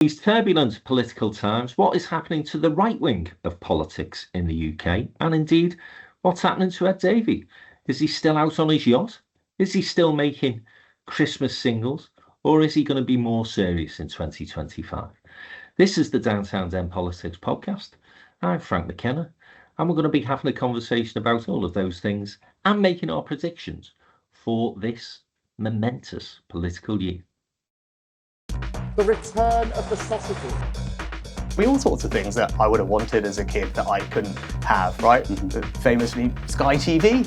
These turbulent political times, what is happening to the right wing of politics in the UK? And indeed, what's happening to Ed Davey? Is he still out on his yacht? Is he still making Christmas singles? Or is he going to be more serious in 2025? This is the Downtown Den Politics podcast. I'm Frank McKenna, and we're going to be having a conversation about all of those things and making our predictions for this momentous political year. The return of the sausages. All sorts of things that I would have wanted as a kid that I couldn't have, right? Famously, Sky TV.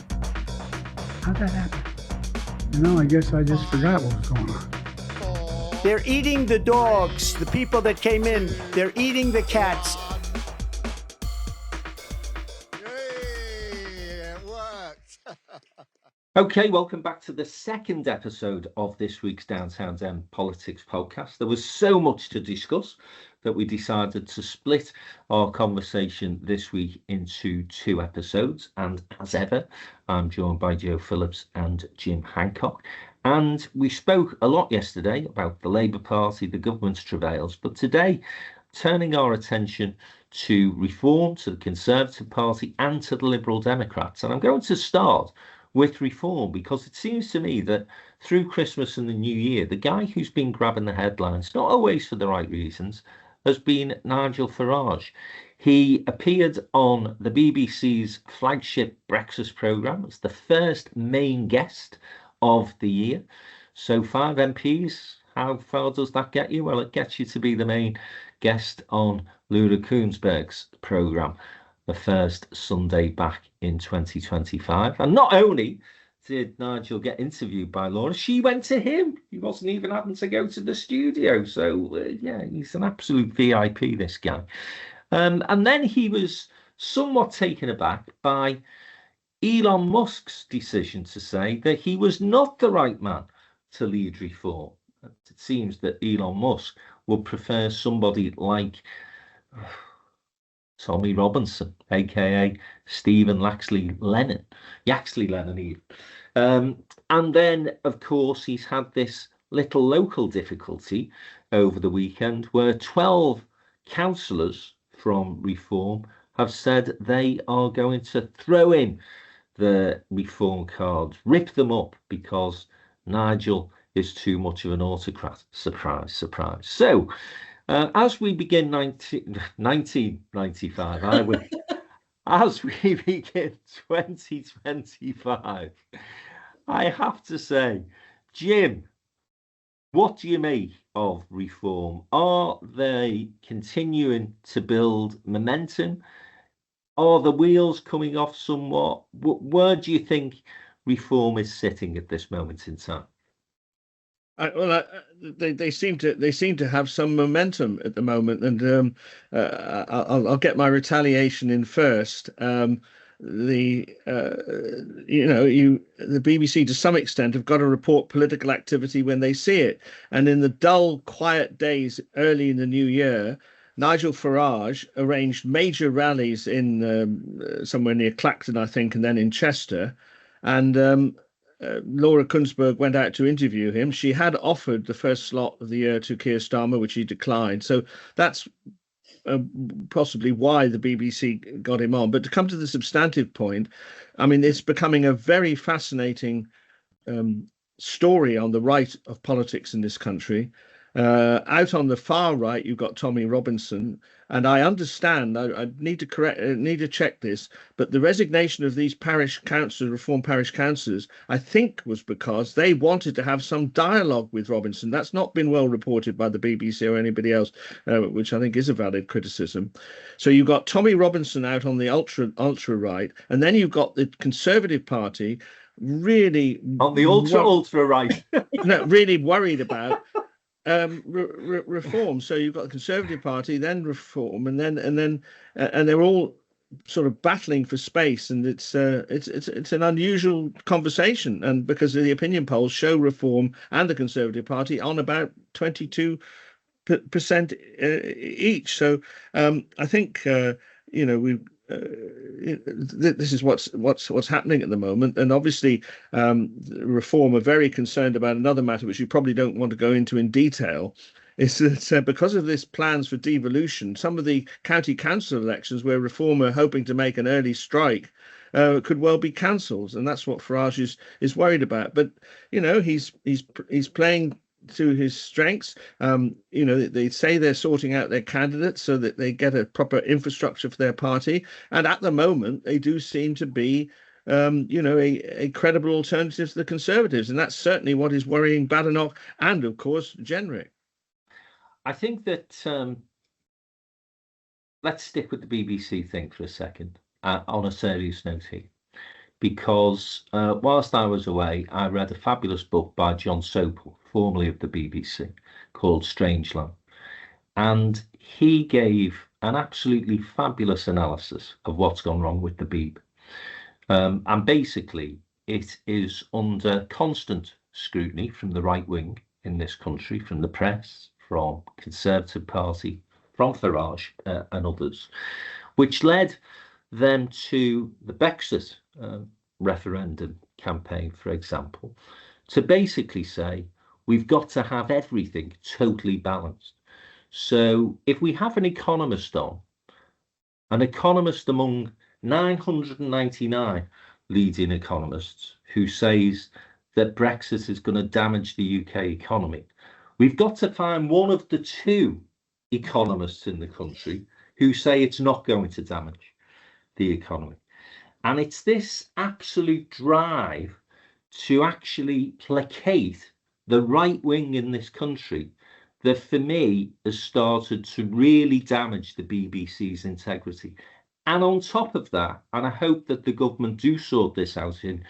How'd that happen? I guess I just forgot what was going on. They're eating the dogs, the people that came in. They're eating the cats. Hey, it worked. Okay, welcome back to the second episode of this week's Downtown Den Politics podcast. There was so much to discuss that we decided to split our conversation this week into two episodes. And as ever, I'm joined by Jo Phillips and Jim Hancock. And we spoke a lot yesterday about the Labour Party, the government's travails, but today, turning our attention to reform, to the Conservative Party and to the Liberal Democrats. And I'm going to start with reform, because it seems to me that through Christmas and the New Year, the guy who's been grabbing the headlines, not always for the right reasons, has been Nigel Farage. He appeared on the BBC's flagship breakfast programme as the first main guest of the year. So 5 MPs, how far does that get you? Well, it gets you to be the main guest on Laura Kuenssberg's programme, the first Sunday back in 2025. And not only did Nigel get interviewed by Laura, she went to him. He wasn't even having to go to the studio. So, yeah, he's an absolute VIP, this guy. And then he was somewhat taken aback by Elon Musk's decision to say that he was not the right man to lead reform. It seems that Elon Musk would prefer somebody like Tommy Robinson, aka Stephen Yaxley Lennon even. And then, of course, he's had this little local difficulty over the weekend where 12 councillors from Reform have said they are going to throw in the Reform cards, rip them up, because Nigel is too much of an autocrat. Surprise, surprise. So, as we begin 1995, as we begin 2025, I have to say, Jim, what do you make of Reform? Are they continuing to build momentum? Are the wheels coming off somewhat? Where do you think Reform is sitting at this moment in time? They seem to have some momentum at the moment, and I'll get my retaliation in first. The BBC to some extent have got to report political activity when they see it, and in the dull, quiet days early in the new year, Nigel Farage arranged major rallies in somewhere near Clacton, I think, and then in Chester, and Laura Kuenssberg went out to interview him. She had offered the first slot of the year to Keir Starmer, which he declined. So that's possibly why the BBC got him on. But to come to the substantive point, I mean, it's becoming a very fascinating story on the right of politics in this country. Out on the far right, you've got Tommy Robinson, and I understand. I need to check this, but the resignation of these parish councillors, reform parish councillors, I think was because they wanted to have some dialogue with Robinson. That's not been well reported by the BBC or anybody else, which I think is a valid criticism. So you've got Tommy Robinson out on the ultra right, and then you've got the Conservative Party really on the ultra right, really worried about reform. So you've got the Conservative Party, then Reform, and they're all sort of battling for space, and it's an unusual conversation, and because the opinion polls show Reform and the Conservative Party on about 22% each. So I think this is what's happening at the moment, and obviously Reform are very concerned about another matter which you probably don't want to go into in detail, is that because of this plans for devolution, some of the county council elections where Reform are hoping to make an early strike could well be cancelled, and that's what Farage is worried about. But he's playing to his strengths. They say they're sorting out their candidates so that they get a proper infrastructure for their party, and at the moment they do seem to be a credible alternative to the Conservatives, and that's certainly what is worrying Badenoch and, of course, Jenrick. I think that let's stick with the BBC thing for a second on a serious note here, because whilst I was away, I read a fabulous book by John Sopel, formerly of the BBC, called Strangeland, and he gave an absolutely fabulous analysis of what's gone wrong with the Beeb. And basically, it is under constant scrutiny from the right wing in this country, from the press, from Conservative Party, from Farage and others, which led them to the Brexit referendum campaign, for example, to basically say, we've got to have everything totally balanced. So if we have an economist on, an economist among 999 leading economists who says that Brexit is going to damage the UK economy, we've got to find one of the two economists in the country who say it's not going to damage the economy. And it's this absolute drive to actually placate the right wing in this country that, for me, has started to really damage the BBC's integrity. And on top of that, and I hope that the government do sort this out in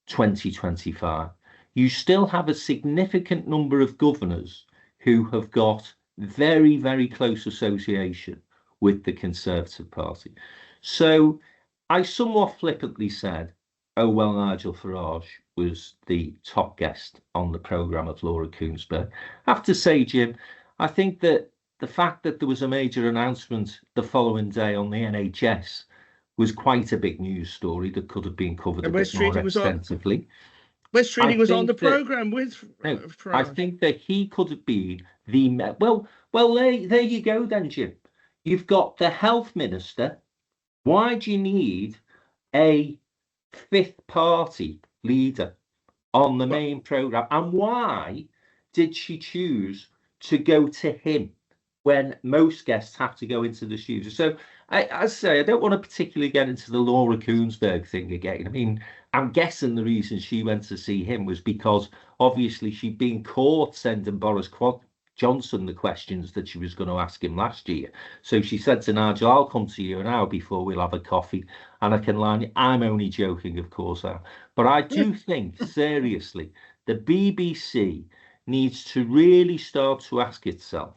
2025, you still have a significant number of governors who have got very, very close association with the Conservative Party. So I somewhat flippantly said, oh, well, Nigel Farage was the top guest on the programme of Laura Koonsberg. I have to say, Jim, I think that the fact that there was a major announcement the following day on the NHS was quite a big news story that could have been covered a bit more extensively. Wes Streeting was on the programme with Farage. I think that he could have been the... Well, there you go then, Jim. You've got the health minister. Why do you need a fifth party leader on the main programme? And why did she choose to go to him when most guests have to go into the studio? So, I say, I don't want to particularly get into the Laura Koonsberg thing again. I mean, I'm guessing the reason she went to see him was because obviously she'd been caught sending Boris Johnson the questions that she was going to ask him last year. So she said to Nigel, I'll come to you an hour before, we'll have a coffee and I can line you. I'm only joking, of course. But I do think, seriously, the BBC needs to really start to ask itself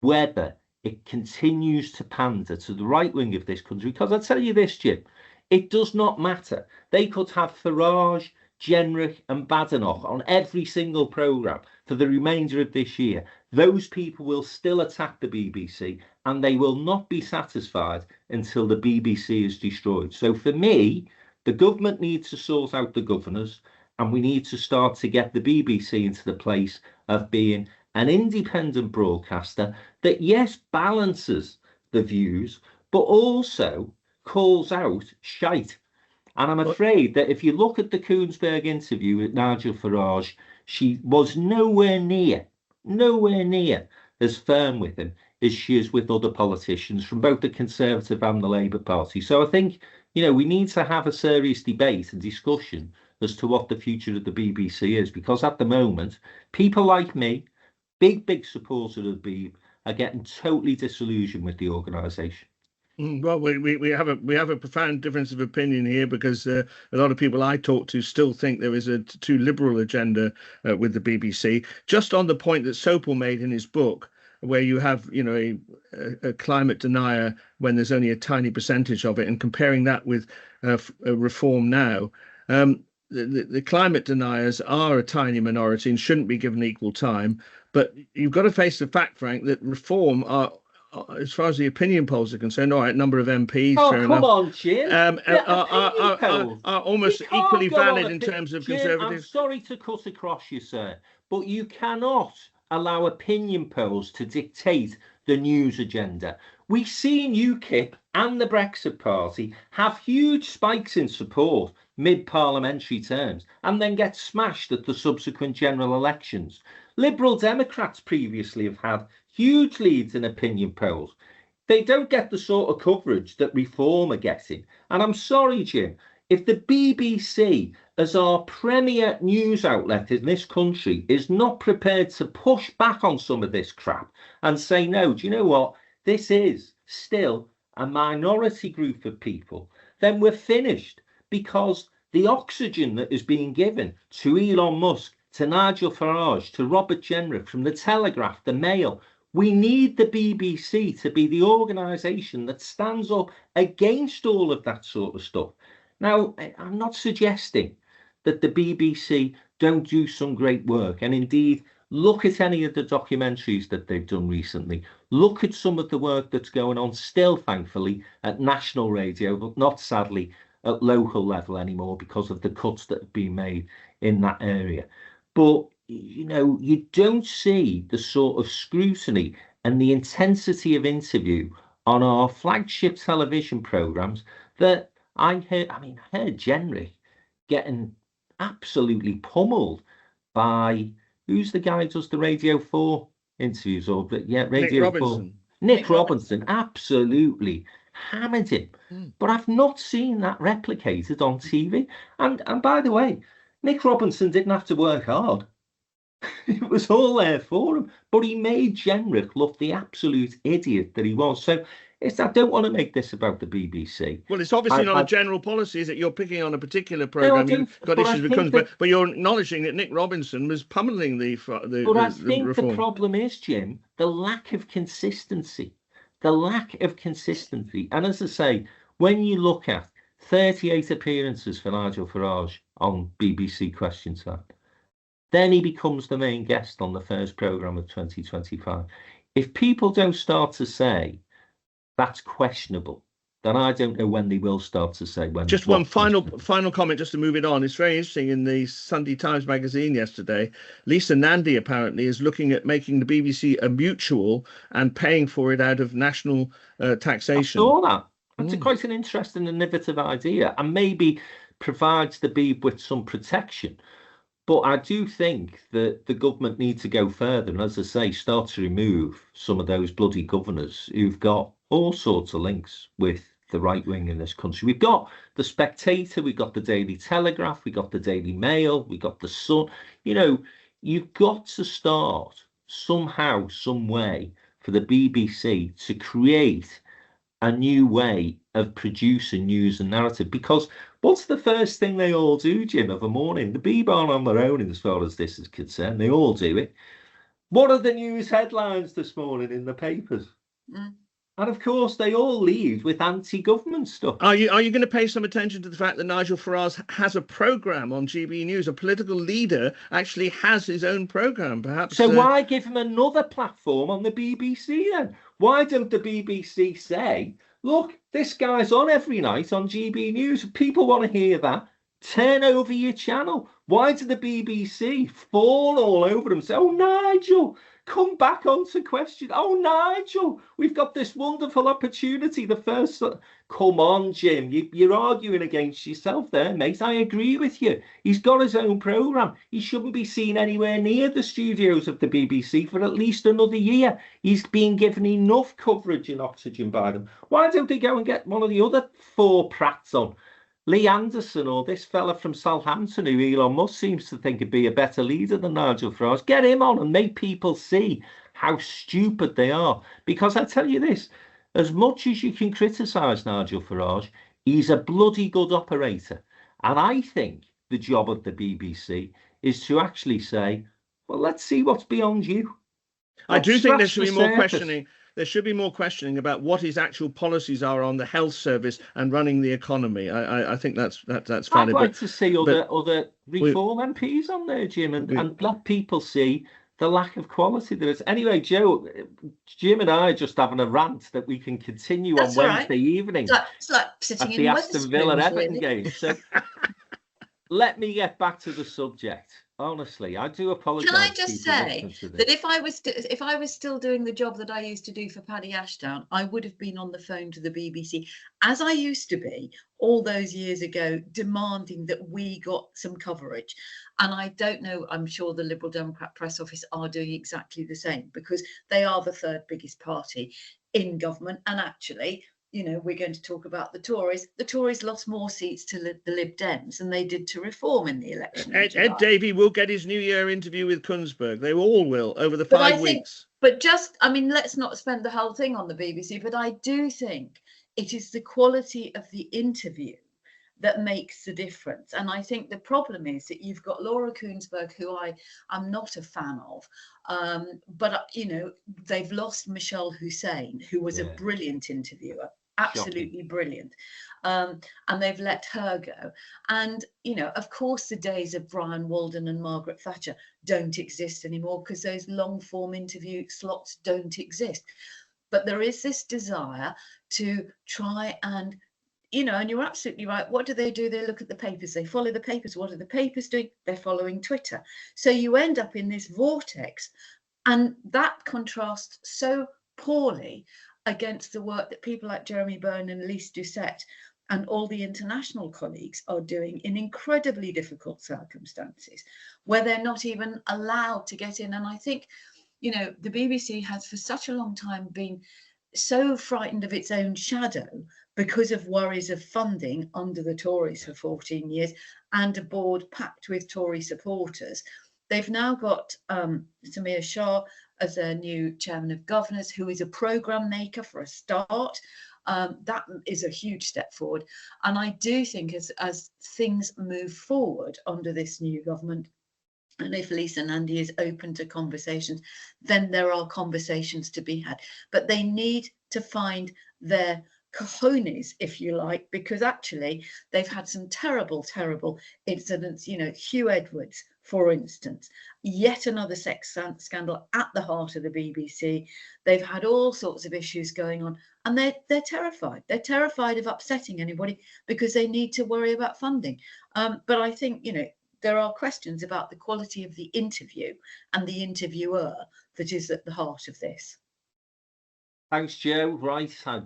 whether it continues to pander to the right wing of this country. Because I'll tell you this, Jim, it does not matter. They could have Farage, Jenrick and Badenoch on every single programme for the remainder of this year. Those people will still attack the BBC and they will not be satisfied until the BBC is destroyed. So for me, the government needs to sort out the governors and we need to start to get the BBC into the place of being an independent broadcaster that, yes, balances the views, but also calls out shite. And I'm afraid that if you look at the Koonsberg interview with Nigel Farage, she was nowhere near as firm with him as she is with other politicians from both the Conservative and the Labour Party. So I think, we need to have a serious debate and discussion as to what the future of the BBC is, because at the moment, people like me, big supporter of Beeb, are getting totally disillusioned with the organisation. Well, we have a profound difference of opinion here, because a lot of people I talk to still think there is a too liberal agenda with the BBC. Just on the point that Sopel made in his book, where you have a climate denier when there's only a tiny percentage of it, and comparing that with Reform Now. The climate deniers are a tiny minority and shouldn't be given equal time. But you've got to face the fact, Frank, that Reform are, as far as the opinion polls are concerned, all right, number of MPs, fair enough. On, Jim. Are almost equally valid in terms of Jim, Conservatives. I'm sorry to cut across you, sir, but you cannot allow opinion polls to dictate the news agenda. We've seen UKIP and the Brexit Party have huge spikes in support mid-parliamentary terms and then get smashed at the subsequent general elections. Liberal Democrats previously have had huge leads in opinion polls. They don't get the sort of coverage that Reform are getting. And I'm sorry, Jim, if the BBC, as our premier news outlet in this country, is not prepared to push back on some of this crap and say, no, do you know what? This is still a minority group of people, then we're finished, because the oxygen that is being given to Elon Musk, to Nigel Farage, to Robert Jenrick from the Telegraph, the Mail, we need the BBC to be the organisation that stands up against all of that sort of stuff. Now, I'm not suggesting that the BBC don't do some great work. And indeed, look at any of the documentaries that they've done recently. Look at some of the work that's going on still, thankfully, at national radio, but not sadly at local level anymore because of the cuts that have been made in that area. But you know, you don't see the sort of scrutiny and the intensity of interview on our flagship television programmes that I heard. I mean, I heard Jenrick getting absolutely pummeled by, who's the guy who does the Radio 4 interviews? Or yeah, Radio 4. Nick Robinson absolutely hammered him. But I've not seen that replicated on TV. And by the way, Nick Robinson didn't have to work hard. It was all there for him, but he made Jenrick look the absolute idiot that he was. So I don't want to make this about the BBC. Well, it's obviously not a general policy, is it? You're picking on a particular programme. You've got issues with country, but you're acknowledging that Nick Robinson was pummeling the But I think the problem is, Jim, the lack of consistency. The lack of consistency. And as I say, when you look at 38 appearances for Nigel Farage on BBC Question Time, then he becomes the main guest on the first programme of 2025. If people don't start to say that's questionable, then I don't know when they will start to say when. Just one final comment, just to move it on. It's very interesting. In the Sunday Times magazine yesterday, Lisa Nandy apparently is looking at making the BBC a mutual and paying for it out of national taxation. I saw that. That's quite an interesting and innovative idea, and maybe provides the Beeb with some protection. But I do think that the government need to go further and, as I say, start to remove some of those bloody governors who've got all sorts of links with the right wing in this country. We've got the Spectator, we've got the Daily Telegraph, we've got the Daily Mail, we've got the Sun. You know, you've got to start somehow, some way for the BBC to create a new way of producing news and narrative, because what's the first thing they all do, Jim, of a morning? The Beeb aren't on their own as far as this is concerned. They all do it. What are the news headlines this morning in the papers? And of course, they all lead with anti-government stuff. Are you going to pay some attention to the fact that Nigel Farage has a programme on GB News? A political leader actually has his own programme, perhaps. So why give him another platform on the BBC then? Why don't the BBC say, look, this guy's on every night on GB News. If people want to hear that, turn over your channel. Why do the BBC fall all over him? Say, oh, Nigel, come back onto Question. Oh, Nigel, we've got this wonderful opportunity. The first, come on, Jim, you're arguing against yourself there, mate. I agree with you. He's got his own programme. He shouldn't be seen anywhere near the studios of the BBC for at least another year. He's been given enough coverage and oxygen by them. Why don't they go and get one of the other four prats on? Lee Anderson, or this fella from Southampton who Elon Musk seems to think would be a better leader than Nigel Farage. Get him on and make people see how stupid they are. Because I tell you this, as much as you can criticise Nigel Farage, he's a bloody good operator. And I think the job of the BBC is to actually say, well, let's see what's beyond you. I do think there should be more questioning. There should be more questioning about what his actual policies are on the health service and running the economy. I think that's fine. I'd like to see other Reform MPs on there, Jim, and let people see the lack of quality there is. Anyway, Joe, Jim and I are just having a rant that we can continue on Wednesday evening. It's like sitting at in the Aston Villa Everton game. So let me get back to the subject Honestly, I do apologise. Can I just say that if I was still doing the job that I used to do for Paddy Ashdown, I would have been on the phone to the BBC, as I used to be all those years ago, demanding that we got some coverage. And I don't know, I'm sure the Liberal Democrat press office are doing exactly the same, because they are the third biggest party in government. And actually, you know, we're going to talk about the Tories. The Tories lost more seats to the Lib Dems than they did to Reform in the election. Ed Davey will get his New Year interview with Kunsberg. They all will over the 5 weeks. But just, I mean, let's not spend the whole thing on the BBC, but I do think it is the quality of the interview that makes the difference. And I think the problem is that you've got Laura Kunsberg, who I am not a fan of, but, you know, they've lost Michelle Hussein, who was a brilliant interviewer. Absolutely brilliant. And they've let her go. And, you know, of course, the days of Brian Walden and Margaret Thatcher don't exist anymore, because those long form interview slots don't exist. But there is this desire to try and, you know, and you're absolutely right. What do? They look at the papers. They follow the papers. What are the papers doing? They're following Twitter. So you end up in this vortex. And that contrasts so poorly against the work that people like Jeremy Byrne and Lise Doucette and all the international colleagues are doing in incredibly difficult circumstances, where they're not even allowed to get in. And I think, you know, the BBC has for such a long time been so frightened of its own shadow because of worries of funding under the Tories for 14 years and a board packed with Tory supporters. They've now got Samir Shah as their new chairman of governors, who is a programme maker for a start. That is a huge step forward. And I do think as things move forward under this new government, and if Lisa Nandy is open to conversations, then there are conversations to be had. But they need to find their cojones, if you like, because actually they've had some terrible, terrible incidents. You know, Hugh Edwards, for instance, yet another sex scandal at the heart of the BBC. They've had all sorts of issues going on, and they're terrified. They're terrified of upsetting anybody because they need to worry about funding. But I think, you know, there are questions about the quality of the interview and the interviewer that is at the heart of this. Thanks, Jo. Right, I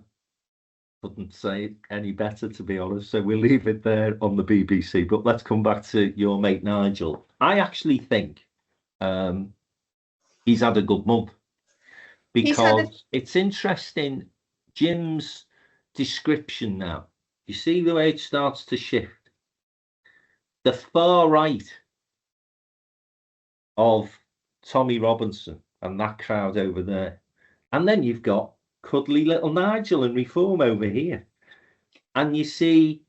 couldn't say it any better, to be honest, so we'll leave it there on the BBC. But let's come back to your mate Nigel. I actually think he's had a good month, because it's interesting, Jim's description now. You see the way it starts to shift. The far right of Tommy Robinson and that crowd over there. And then you've got cuddly little Nigel and Reform over here. And you see,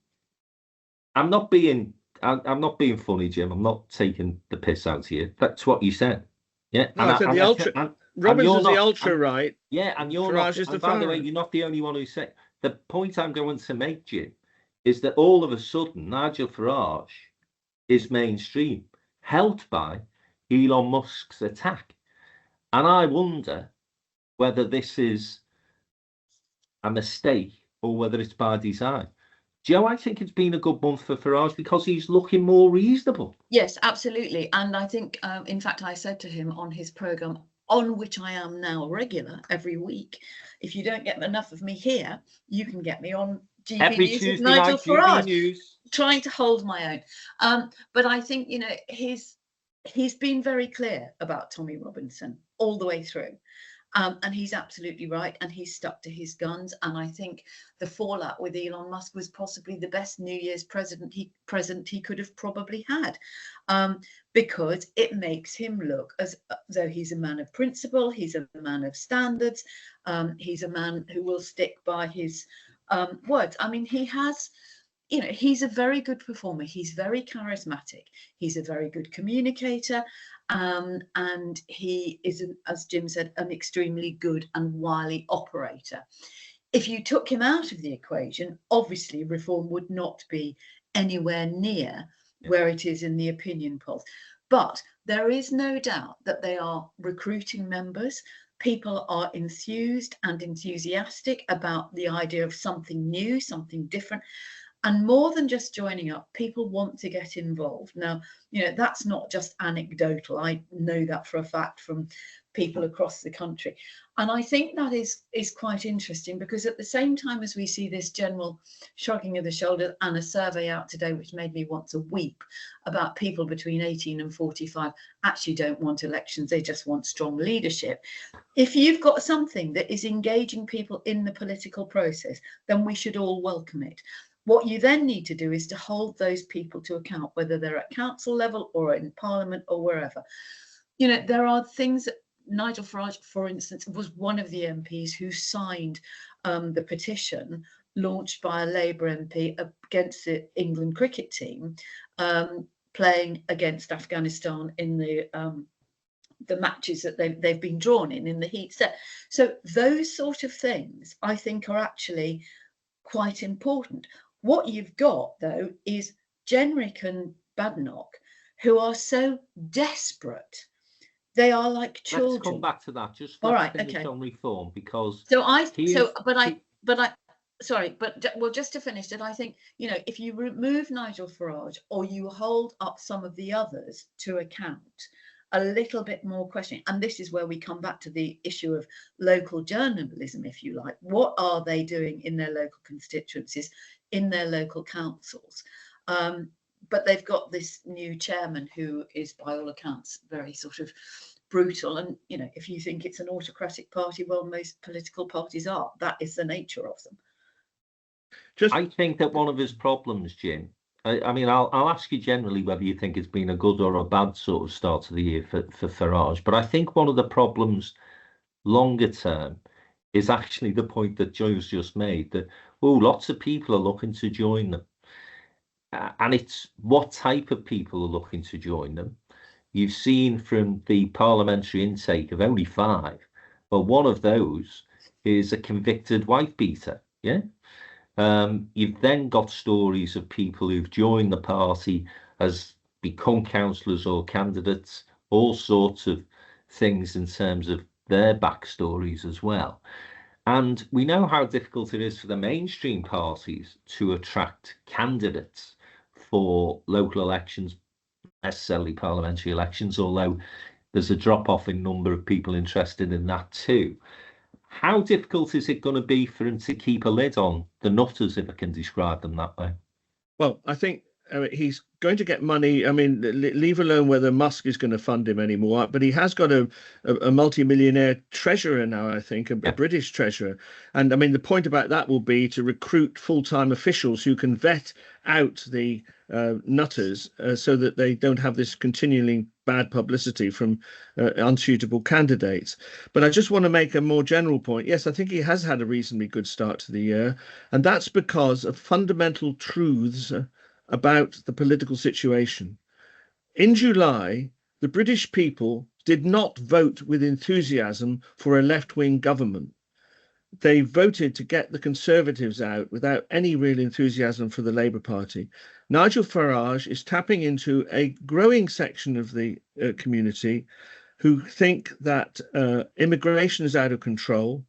I'm not being funny, Jim. I'm not taking the piss out of you. That's what you said. Yeah. No, I said the ultra. Robinson's the ultra right. Yeah, and you're not. And by the way, you're not the only one who said. The point I'm going to make, Jim, is that all of a sudden Nigel Farage is mainstream, helped by Elon Musk's attack. And I wonder whether this is a mistake or whether it's by design. Jo, I think it's been a good month for Farage because he's looking more reasonable. Yes, absolutely. And I think, in fact, I said to him on his programme, on which I am now regular every week, if you don't get enough of me here, you can get me on GB every News Tuesday with Nigel night, Farage, News. Trying to hold my own. But I think, you know, he's been very clear about Tommy Robinson all the way through. And he's absolutely right, and he's stuck to his guns. And I think the fallout with Elon Musk was possibly the best New Year's present he could have probably had, because it makes him look as though he's a man of principle, he's a man of standards, he's a man who will stick by his words. I mean, he has, you know, he's a very good performer. He's very charismatic. He's a very good communicator. And he is, as Jim said, an extremely good and wily operator. If you took him out of the equation, obviously Reform would not be anywhere near where it is in the opinion polls. But there is no doubt that they are recruiting members. People are enthused and enthusiastic about the idea of something new, something different. And more than just joining up, people want to get involved. Now, that's not just anecdotal. I know that for a fact from people across the country. And I think that is quite interesting, because at the same time as we see this general shrugging of the shoulders, and a survey out today which made me want to weep about people between 18 and 45 actually don't want elections, they just want strong leadership. If you've got something that is engaging people in the political process, then we should all welcome it. What you then need to do is to hold those people to account, whether they're at council level or in parliament or wherever. There are things that Nigel Farage, for instance, was one of the MPs who signed the petition launched by a Labour MP against the England cricket team playing against Afghanistan in the matches that they've been drawn in the heat set. So those sort of things, I think, are actually quite important. What you've got, though, is Jenrick and Badenoch, who are so desperate. They are like children. Let's come back to that. Just all right, finish okay. On reform, because just to finish it, I think, if you remove Nigel Farage or you hold up some of the others to account, a little bit more questioning, and this is where we come back to the issue of local journalism, if you like. What are they doing in their local constituencies, in their local councils? But they've got this new chairman who is, by all accounts, very sort of brutal. And, if you think it's an autocratic party, well, most political parties are. That is the nature of them. I think that one of his problems, Jim, I mean, I'll ask you generally whether you think it's been a good or a bad sort of start to the year for Farage. But I think one of the problems longer term is actually the point that Jo's just made, that, lots of people are looking to join them. And it's what type of people are looking to join them. You've seen from the parliamentary intake of only 5, well, one of those is a convicted wife beater. Yeah. You've then got stories of people who've joined the party as become councillors or candidates, all sorts of things in terms of their backstories as well. And we know how difficult it is for the mainstream parties to attract candidates for local elections, necessarily parliamentary elections, although there's a drop-off in number of people interested in that too. How difficult is it going to be for him to keep a lid on the nutters, if I can describe them that way? Well, I think he's going to get money. I mean, leave alone whether Musk is going to fund him anymore, but he has got a multi-millionaire treasurer now, I think, a British treasurer. And I mean, the point about that will be to recruit full-time officials who can vet out the nutters so that they don't have this continually bad publicity from unsuitable candidates. But I just want to make a more general point. Yes, I think he has had a reasonably good start to the year, and that's because of fundamental truths about the political situation. In July, the British people did not vote with enthusiasm for a left-wing government. They voted to get the Conservatives out without any real enthusiasm for the Labour Party. Nigel Farage is tapping into a growing section of the community who think that immigration is out of control.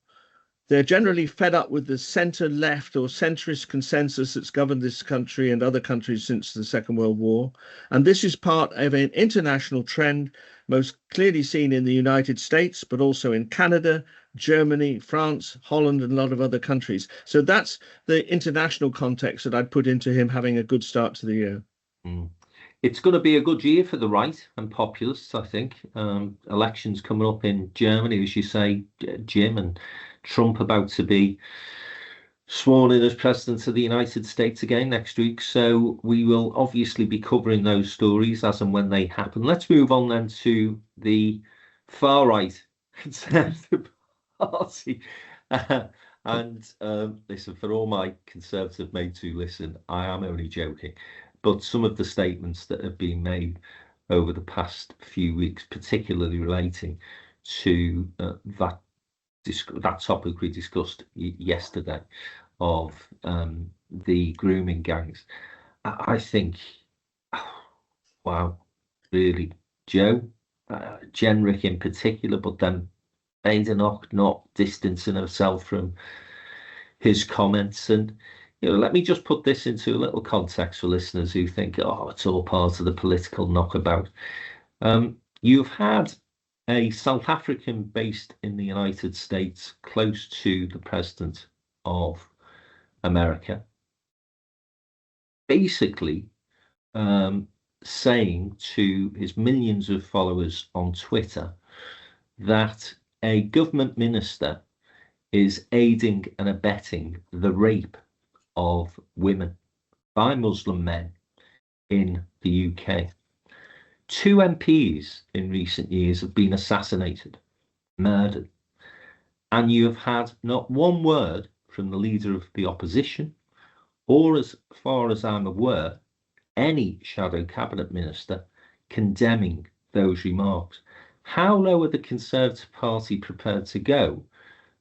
They're generally fed up with the centre-left or centrist consensus that's governed this country and other countries since the Second World War. And this is part of an international trend, most clearly seen in the United States, but also in Canada, Germany, France, Holland, and a lot of other countries. So that's the international context that I'd put into him having a good start to the year. It's going to be a good year for the right and populists, I think. Elections coming up in Germany, as you say, Jim, and Trump about to be sworn in as president of the United States again next week. So we will obviously be covering those stories as and when they happen. Let's move on then to the far right Conservative Party. And listen, for all my Conservative mates who listen, I am only joking. But some of the statements that have been made over the past few weeks, particularly relating to that topic we discussed yesterday of the grooming gangs, I think, wow, really, Jo, Jenrick in particular, but then Badenoch not distancing herself from his comments. And let me just put this into a little context for listeners who think, oh, it's all part of the political knockabout. You've had a South African based in the United States, close to the president of America, basically saying to his millions of followers on Twitter that a government minister is aiding and abetting the rape of women by Muslim men in the UK. 2 MPs in recent years have been assassinated, murdered, and you have had not one word from the leader of the opposition, or, as far as I'm aware, any shadow cabinet minister condemning those remarks. How low are the Conservative Party prepared to go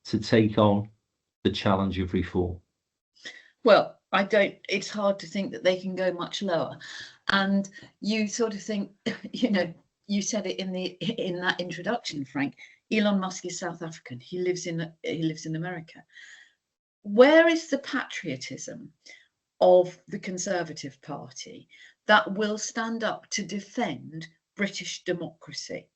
to take on the challenge of reform? Well, it's hard to think that they can go much lower. And you sort of think, you said it in that introduction, Frank. Elon Musk is South African. He lives in America. Where is the patriotism of the Conservative Party that will stand up to defend British democracy,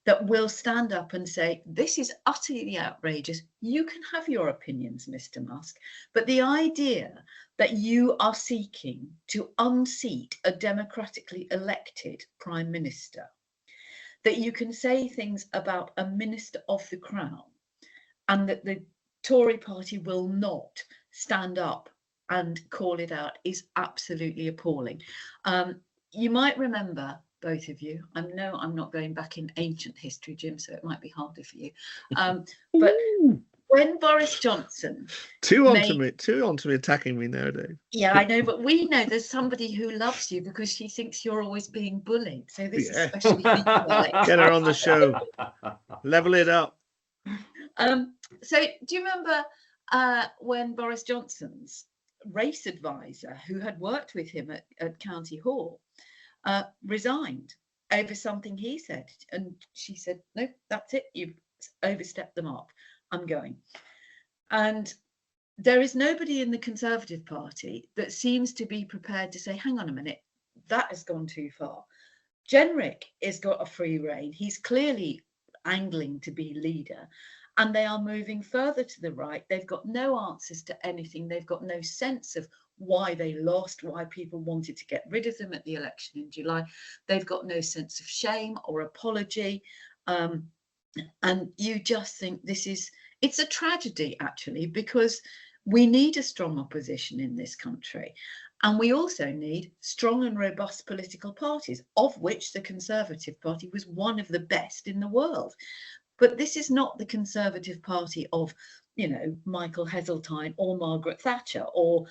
that will stand up and say, this is utterly outrageous. You can have your opinions, Mr. Musk, but the idea that you are seeking to unseat a democratically elected prime minister, that you can say things about a minister of the crown, and that the Tory party will not stand up and call it out, is absolutely appalling. You might remember, both of you, I know I'm not going back in ancient history, Jim, so it might be harder for you. But when Boris Johnson Too on to me attacking me nowadays. Yeah, I know, but we know there's somebody who loves you because she thinks you're always being bullied. So this is especially for you, Alex. Get her on the show. Level it up. So do you remember when Boris Johnson's race advisor, who had worked with him at County Hall, resigned over something he said, and she said, no, that's it, you've overstepped the mark, I'm going. And there is nobody in the Conservative Party that seems to be prepared to say, hang on a minute, that has gone too far. Jenrick has got a free rein. He's clearly angling to be leader, and they are moving further to the right. They've got no answers to anything. They've got no sense of why they lost, why people wanted to get rid of them at the election in July. They've got no sense of shame or apology. And you just think it's a tragedy, actually, because we need a strong opposition in this country. And we also need strong and robust political parties, of which the Conservative Party was one of the best in the world. But this is not the Conservative Party of, Michael Heseltine or Margaret Thatcher or,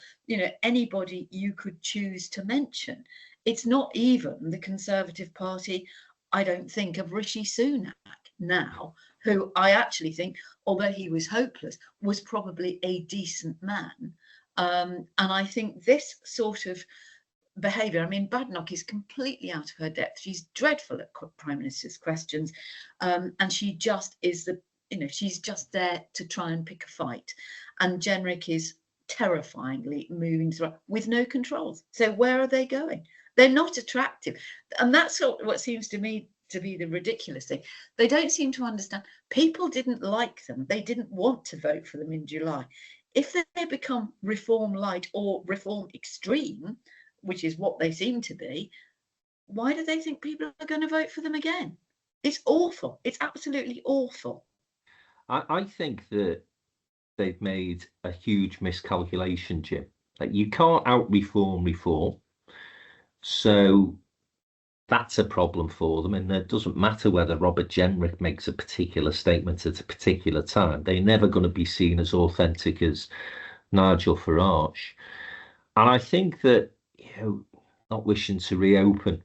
anybody you could choose to mention. It's not even the Conservative Party, I don't think, of Rishi Sunak now, who I actually think, although he was hopeless, was probably a decent man. And I think this sort of behaviour, Badenoch is completely out of her depth. She's dreadful at Prime Minister's questions. And she just is she's just there to try and pick a fight. And Jenrick is terrifyingly moving through with no controls. So where are they going? They're not attractive. And that's what seems to me to be the ridiculous thing. They don't seem to understand. People didn't like them. They didn't want to vote for them in July. If they become reform light or reform extreme, which is what they seem to be, why do they think people are going to vote for them again? It's awful. It's absolutely awful. I think that they've made a huge miscalculation, Jim. Like, you can't out-reform. So that's a problem for them. And it doesn't matter whether Robert Jenrick makes a particular statement at a particular time. They're never going to be seen as authentic as Nigel Farage. And I think that, not wishing to reopen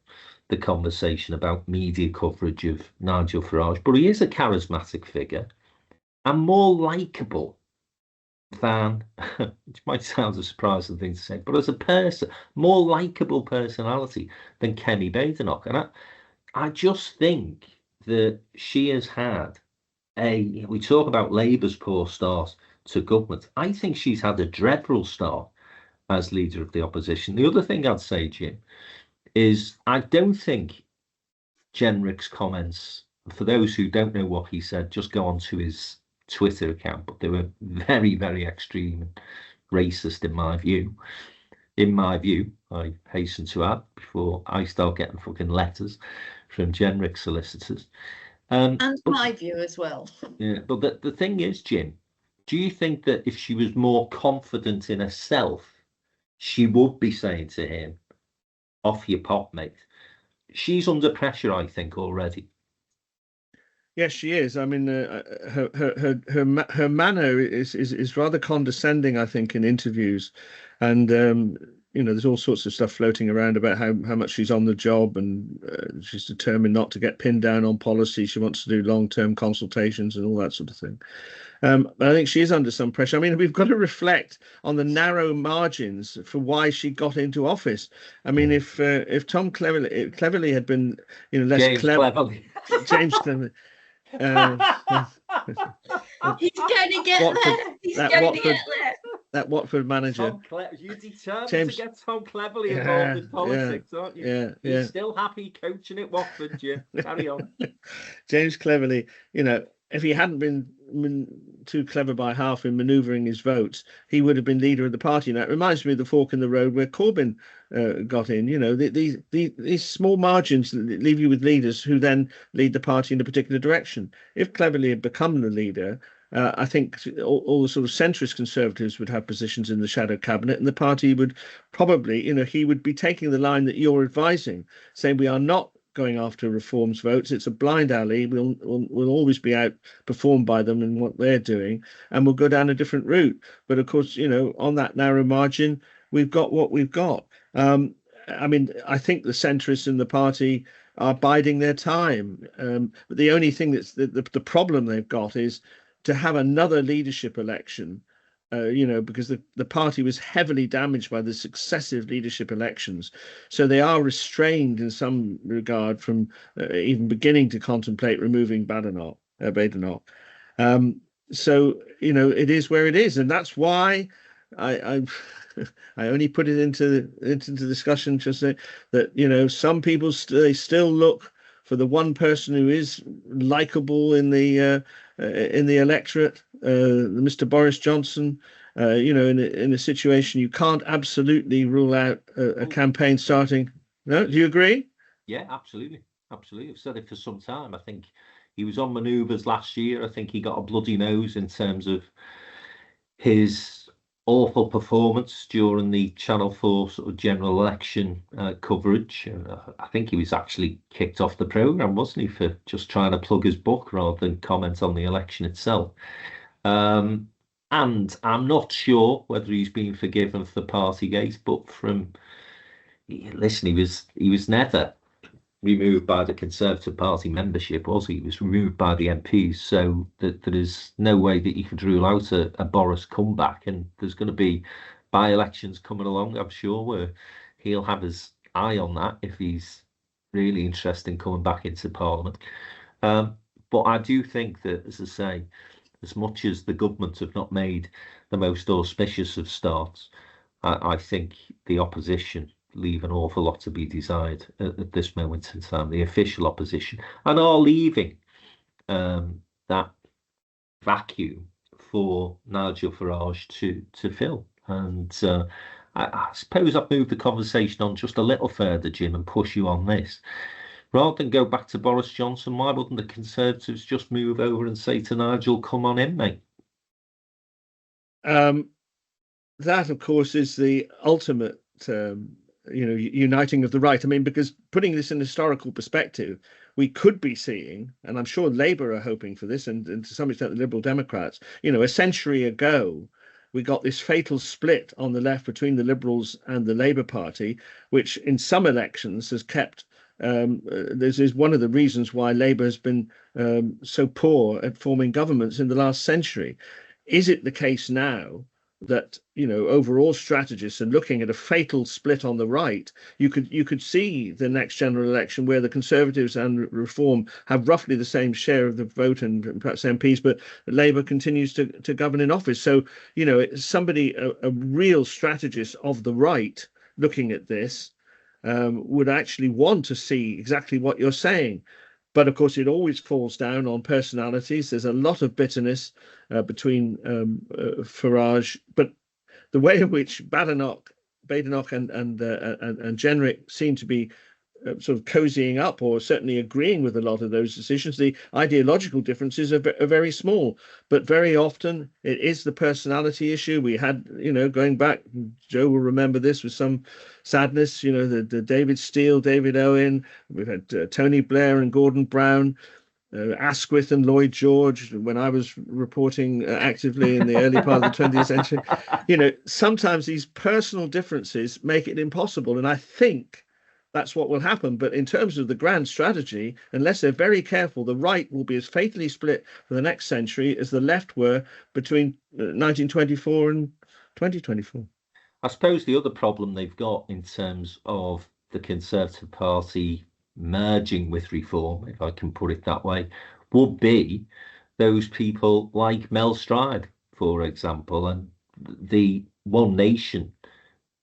the conversation about media coverage of Nigel Farage, but he is a charismatic figure and more likable than, which might sound a surprising thing to say, but as a person, more likable personality than Kemi Badenoch. And I just think that she has had we talk about Labour's poor start to government. I think she's had a dreadful start as leader of the opposition. The other thing I'd say, Jim, is I don't think Jenrick's comments, for those who don't know what he said, just go onto his Twitter account, but they were very, very extreme and racist in my view. I hasten to add, before I start getting fucking letters from Jenrick solicitors. And my view as well. Yeah, but the thing is, Jim, do you think that if she was more confident in herself, she would be saying to him, off your pop, mate? She's under pressure, I think, already. Yes, she is. I mean, her manner is rather condescending, I think, in interviews, and there's all sorts of stuff floating around about how much she's on the job, and she's determined not to get pinned down on policy. She wants to do long-term consultations and all that sort of thing. But I think she is under some pressure. I mean, we've got to reflect on the narrow margins for why she got into office. I mean, if Tom Cleverly had been, less James Cleverly. James Cleverly. He's going to get there. He's going to get there. That Watford manager. You're determined to get Tom Cleverly involved in politics, aren't you? Yeah. You're still happy coaching at Watford, Jim. Carry on. James Cleverly, if he hadn't been too clever by half in manoeuvring his votes, he would have been leader of the party. Now, it reminds me of the fork in the road where Corbyn got in. These small margins leave you with leaders who then lead the party in a particular direction. If Cleverly had become the leader, I think all the sort of centrist Conservatives would have positions in the shadow cabinet, and the party would probably, he would be taking the line that you're advising, saying we are not going after reforms votes. It's a blind alley. We'll always be outperformed by them in what they're doing, and we'll go down a different route. But of course, on that narrow margin, we've got what we've got. I mean, I think the centrists in the party are biding their time. But the only thing that's the problem they've got is to have another leadership election. Because the party was heavily damaged by the successive leadership elections. So they are restrained in some regard from even beginning to contemplate removing Badenoch. So, it is where it is. And that's why I only put it into discussion to say that, some people they still look for the one person who is likable in the electorate, Mr. Boris Johnson. In a situation you can't absolutely rule out a campaign starting. No, do you agree? Yeah, absolutely. I've said it for some time. I think he was on manoeuvres last year. I think he got a bloody nose in terms of his awful performance during the Channel 4 sort of general election coverage. I think he was actually kicked off the programme, wasn't he, for just trying to plug his book rather than comment on the election itself. And I'm not sure whether he's been forgiven for Partygate, but he was never removed by the Conservative Party membership, was he? He was removed by the MPs, so that there is no way that you could rule out a Boris comeback, and there's going to be by-elections coming along, I'm sure, where he'll have his eye on that if he's really interested in coming back into Parliament. But I do think that, as I say, as much as the government have not made the most auspicious of starts, I think the opposition leave an awful lot to be desired at this moment in time, the official opposition, and are leaving that vacuum for Nigel Farage to fill. And I suppose I've moved the conversation on just a little further, Jim, and push you on this. Rather than go back to Boris Johnson, why wouldn't the Conservatives just move over and say to Nigel, come on in, mate? That, of course, is the ultimate uniting of the right. I mean, because putting this in historical perspective, we could be seeing, and I'm sure Labour are hoping for this, and to some extent the Liberal Democrats, a century ago, we got this fatal split on the left between the Liberals and the Labour Party, which in some elections has kept, this is one of the reasons why Labour has been so poor at forming governments in the last century. Is it the case now that, you know, overall strategists and looking at a fatal split on the right, you could see the next general election where the Conservatives and Reform have roughly the same share of the vote and perhaps MPs, but Labour continues to govern in office. So, you know, somebody, a real strategist of the right looking at this would actually want to see exactly what you're saying. But of course, it always falls down on personalities. There's a lot of bitterness between Farage, but the way in which Badenoch and Jenrick seem to be sort of cozying up, or certainly agreeing with a lot of those decisions, the ideological differences are very small. But very often it is the personality issue. We had, you know, going back, Joe will remember this with some sadness, you know, the David Steele, David Owen, we've had Tony Blair and Gordon Brown, Asquith and Lloyd George, when I was reporting actively in the early part of the 20th century. You know, sometimes these personal differences make it impossible. And I think that's what will happen. But in terms of the grand strategy, unless they're very careful, the right will be as fatally split for the next century as the left were between 1924 and 2024. I suppose the other problem they've got in terms of the Conservative Party merging with Reform, if I can put it that way, would be those people like Mel Stride, for example, and the One Nation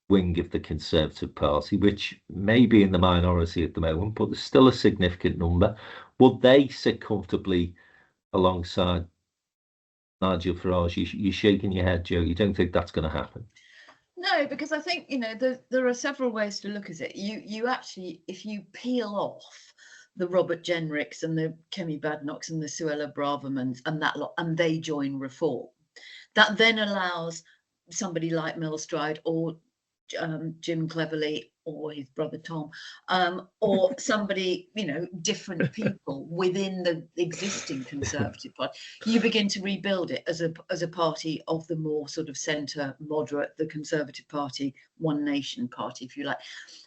wing of the Conservative Party, which may be in the minority at the moment, but there's still a significant number. Would they sit comfortably alongside Nigel Farage? You're shaking your head, Joe. You don't think that's going to happen? No, because I think, you know, there are several ways to look at it. You actually, if you peel off the Robert Jenricks and the Kemi Badenochs and the Suella Bravermans and that lot, and they join Reform, that then allows somebody like Mel Stride or Jim Cleverly or his brother Tom, or somebody, you know, different people within the existing Conservative Party. You begin to rebuild it as a party of the more sort of centre moderate, the Conservative Party, One Nation Party, if you like.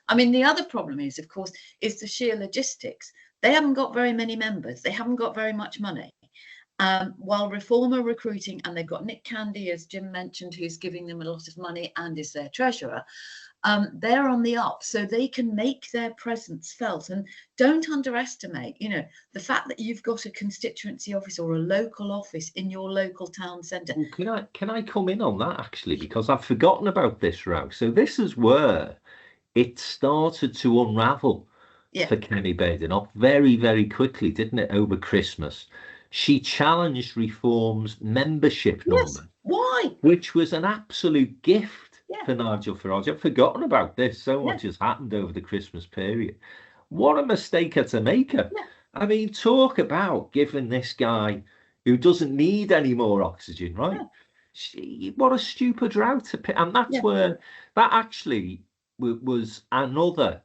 I mean, the other problem is, of course, is the sheer logistics. They haven't got very many members. They haven't got very much money. While Reform are recruiting, and they've got Nick Candy, as Jim mentioned, who's giving them a lot of money and is their treasurer, they're on the up, so they can make their presence felt. And don't underestimate, you know, the fact that you've got a constituency office or a local office in your local town centre. Well, can I come in on that, actually, because I've forgotten about this, Row. So this is where it started to unravel for Kemi Badenoch very, very quickly, didn't it, over Christmas? She challenged Reform's membership number. Why? Which was an absolute gift for Nigel Farage. I've forgotten about this. So much has happened over the Christmas period. What a mistake to make her. I mean, talk about giving this guy who doesn't need any more oxygen, right? What a stupid route to pick. And that's where that actually was another,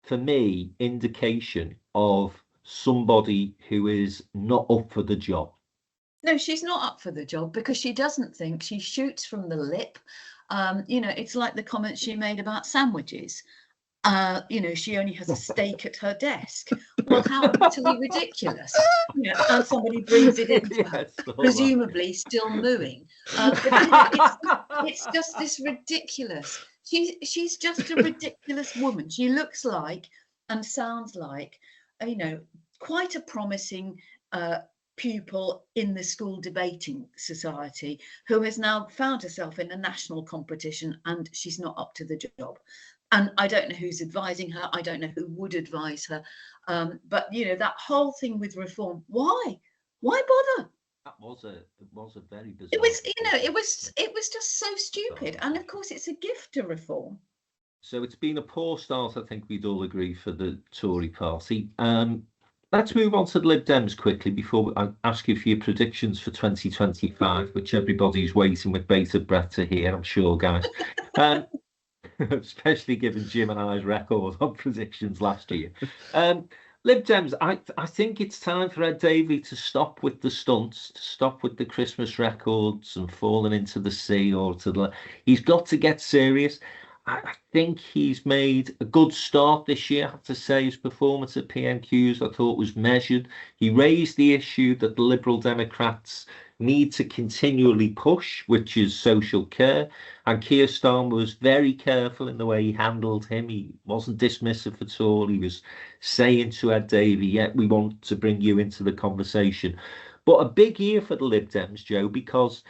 for me, indication of somebody who is not up for the job. No, she's not up for the job because she doesn't think, she shoots from the lip. You know, it's like the comments she made about sandwiches. You know, she only has a steak at her desk. Well, how utterly ridiculous. You know, and somebody brings it in, presumably still mooing. But you know, it's just this ridiculous. She's just a ridiculous woman. She looks like and sounds like, you know, quite a promising pupil in the school debating society who has now found herself in a national competition and she's not up to the job. And I don't know who's advising her. I don't know who would advise her. But, you know, that whole thing with Reform, why bother? That was a very bizarre. It was, you know, it was just so stupid. And of course, it's a gift to Reform. So it's been a poor start, I think we'd all agree, for the Tory Party. Let's move on to the Lib Dems quickly before I ask you for your predictions for 2025, which everybody's waiting with bated breath to hear, I'm sure, guys. Especially given Jim and I's record on predictions last year. Lib Dems, I think it's time for Ed Davey to stop with the stunts, to stop with the Christmas records and falling into the sea or to the... He's got to get serious. I think he's made a good start this year. I have to say his performance at PMQs I thought was measured. He raised the issue that the Liberal Democrats need to continually push, which is social care. And Keir Starmer was very careful in the way he handled him. He wasn't dismissive at all. He was saying to Ed Davey, yeah, we want to bring you into the conversation. But a big year for the Lib Dems, Jo, because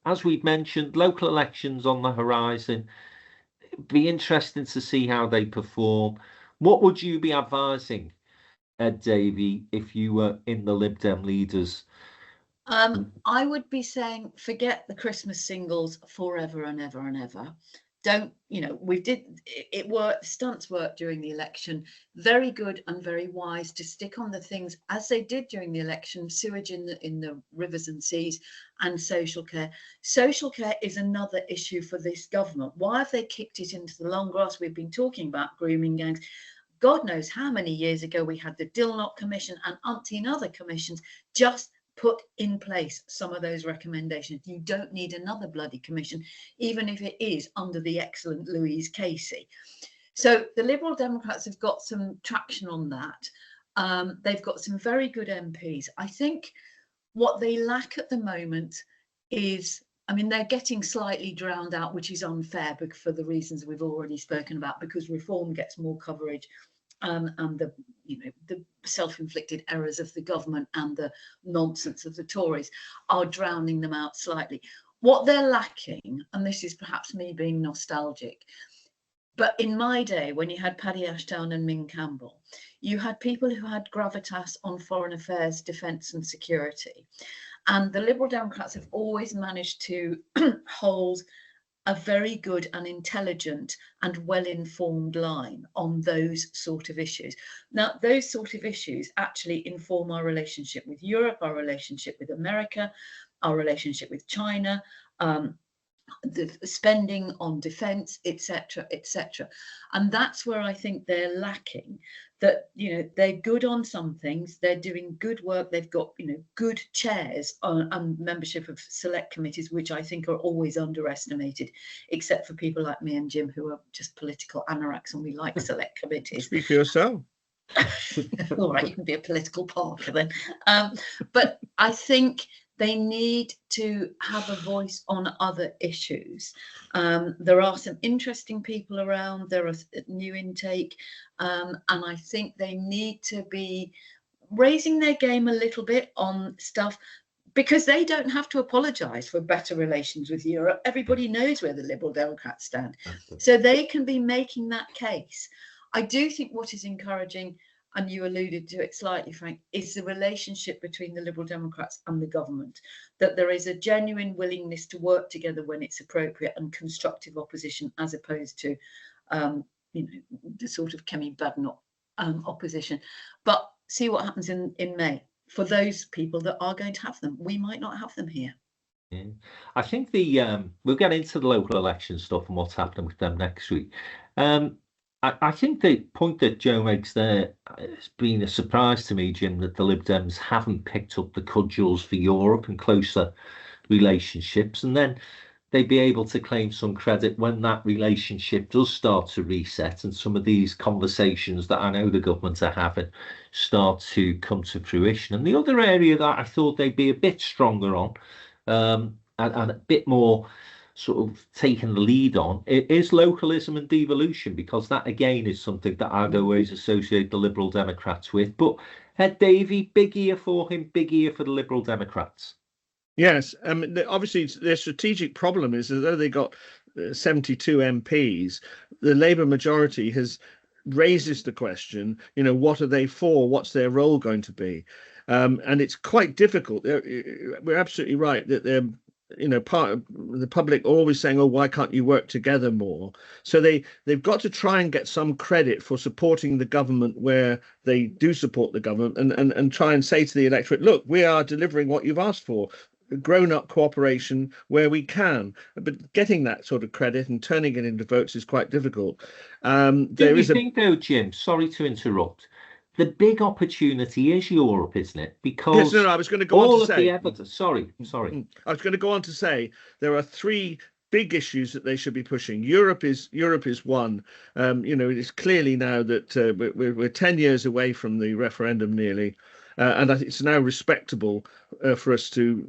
as we've mentioned, local elections on the horizon. It'd be interesting to see how they perform. What would you be advising Ed Davey if you were in the Lib Dem leaders? I would be saying, forget the Christmas singles forever and ever and ever. Don't, stunts worked during the election. Very good and very wise to stick on the things as they did during the election, sewage in the rivers and seas, and social care. Social care is another issue for this government. Why have they kicked it into the long grass? We've been talking about grooming gangs. God knows how many years ago we had the Dilnot Commission and umpteen other commissions. Just put in place some of those recommendations. You don't need another bloody commission, even if it is under the excellent Louise Casey. So the Liberal Democrats have got some traction on that. They've got some very good MPs. I think what they lack at the moment is, they're getting slightly drowned out, which is unfair for the reasons we've already spoken about, because reform gets more coverage. And the self-inflicted errors of the government and the nonsense of the Tories are drowning them out slightly. What they're lacking, and this is perhaps me being nostalgic, but in my day, when you had Paddy Ashdown and Ming Campbell, you had people who had gravitas on foreign affairs, defence and security. And the Liberal Democrats have always managed to hold a very good and intelligent and well-informed line on those sort of issues. Now, those sort of issues actually inform our relationship with Europe, our relationship with America, our relationship with China, the spending on defence, etc., etc. And that's where I think they're lacking. That, they're good on some things, they're doing good work, they've got, good chairs and membership of select committees, which I think are always underestimated, except for people like me and Jim, who are just political anoraks and we like select committees. Speak for yourself. All right, you can be a political parker then. But I think they need to have a voice on other issues. There are some interesting people around. There are new intake. And I think they need to be raising their game a little bit on stuff, because they don't have to apologise for better relations with Europe. Everybody knows where the Liberal Democrats stand. So they can be making that case. I do think what is encouraging, and you alluded to it slightly, Frank, is the relationship between the Liberal Democrats and the government, that there is a genuine willingness to work together when it's appropriate and constructive opposition, as opposed to, the sort of Kemi Badenoch opposition. But see what happens in May for those people that are going to have them. We might not have them here. Yeah. I think we'll get into the local election stuff and what's happening with them next week. I think the point that Jo makes there has been a surprise to me, Jim, that the Lib Dems haven't picked up the cudgels for Europe and closer relationships, and then they'd be able to claim some credit when that relationship does start to reset and some of these conversations that I know the government are having start to come to fruition. And the other area that I thought they'd be a bit stronger on and a bit more sort of taking the lead on, it is localism and devolution, because that again is something that I'd always associate the Liberal Democrats with. But Ed Davey, big year for him, big year for the Liberal Democrats. Yes, obviously their strategic problem is that though they got 72 MPs, the Labour majority raises the question, what are they for? What's their role going to be? And it's quite difficult. We're absolutely right that they're, part of the public always saying, oh, why can't you work together more? So they've got to try and get some credit for supporting the government where they do support the government, and try and say to the electorate, look, we are delivering what you've asked for. Grown-up cooperation where we can, but getting that sort of credit and turning it into votes is quite difficult. Do you think, though, Jim, sorry to interrupt, the big opportunity is Europe, isn't it? Because yes, I was going to go on to say the evidence. Sorry. I was going to go on to say there are three big issues that they should be pushing. Europe is one. It is clearly now that we're 10 years away from the referendum nearly. and I think it's now respectable for us to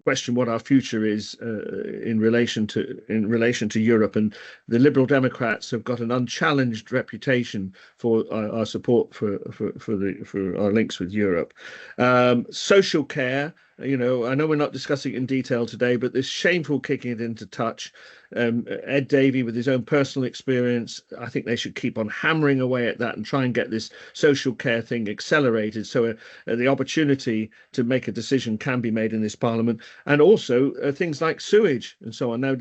question what our future is in relation to Europe. And the Liberal Democrats have got an unchallenged reputation for our support for our links with Europe. Social care. I know we're not discussing it in detail today, but this shameful kicking it into touch. Ed Davey, with his own personal experience, I think they should keep on hammering away at that and try and get this social care thing accelerated, so the opportunity to make a decision can be made in this Parliament. And also things like sewage and so on. Now,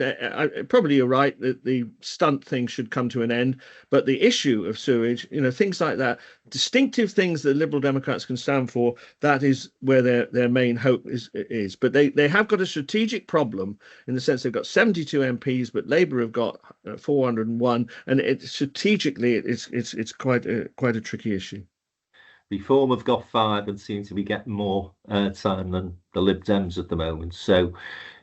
probably you're right that the stunt thing should come to an end, but the issue of sewage, things like that, distinctive things that Liberal Democrats can stand for, that is where their main hope is. But they have got a strategic problem in the sense they've got 72 MPs, but Labour have got 401, and strategically it's quite a tricky issue. Reform have got 5 and seem to be getting more time than the Lib Dems at the moment. So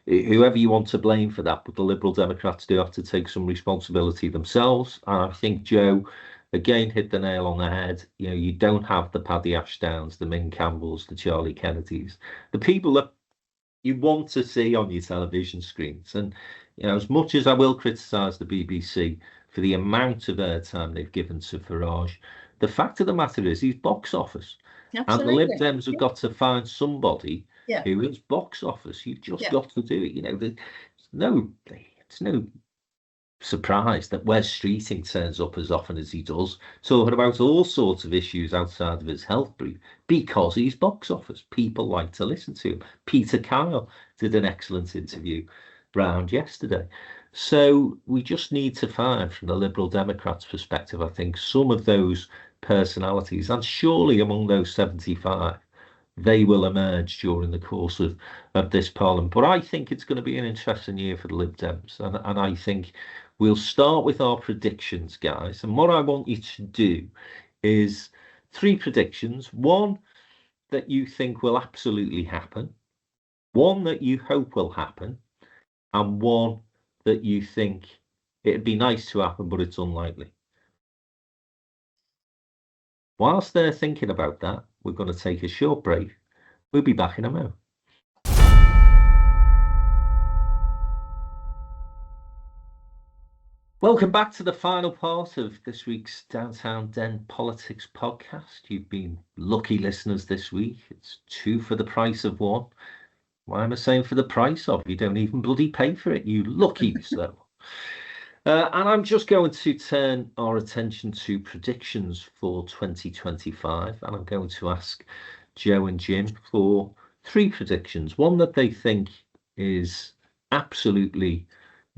whoever you want to blame for that, but the Liberal Democrats do have to take some responsibility themselves. And I think Jo again hit the nail on the head. You don't have the Paddy Ashdowns, the Min Campbells, the Charlie Kennedys, the people that you want to see on your television screens. And as much as I will criticise the BBC for the amount of airtime they've given to Farage, the fact of the matter is he's box office. Absolutely. And the Lib Dems have got to find somebody who is box office. You've just got to do it. It's no surprise that Wes Streeting turns up as often as he does, talking about all sorts of issues outside of his health brief, because he's box office. People like to listen to him. Peter Kyle did an excellent interview round yesterday. So we just need to find, from the Liberal Democrats' perspective, I think, some of those personalities, and surely among those 75, they will emerge during the course of this Parliament. But I think it's going to be an interesting year for the Lib Dems, and I think we'll start with our predictions, guys. And what I want you to do is 3 predictions. 1 that you think will absolutely happen, 1 that you hope will happen, and 1 that you think it'd be nice to happen, but it's unlikely. Whilst they're thinking about that, we're going to take a short break. We'll be back in a moment. Welcome back to the final part of this week's Downtown Den Politics podcast. You've been lucky listeners this week. It's 2 for the price of 1. Why am I saying for the price of? You don't even bloody pay for it, you luckies, though. And I'm just going to turn our attention to predictions for 2025. And I'm going to ask Jo and Jim for 3 predictions. 1 that they think is absolutely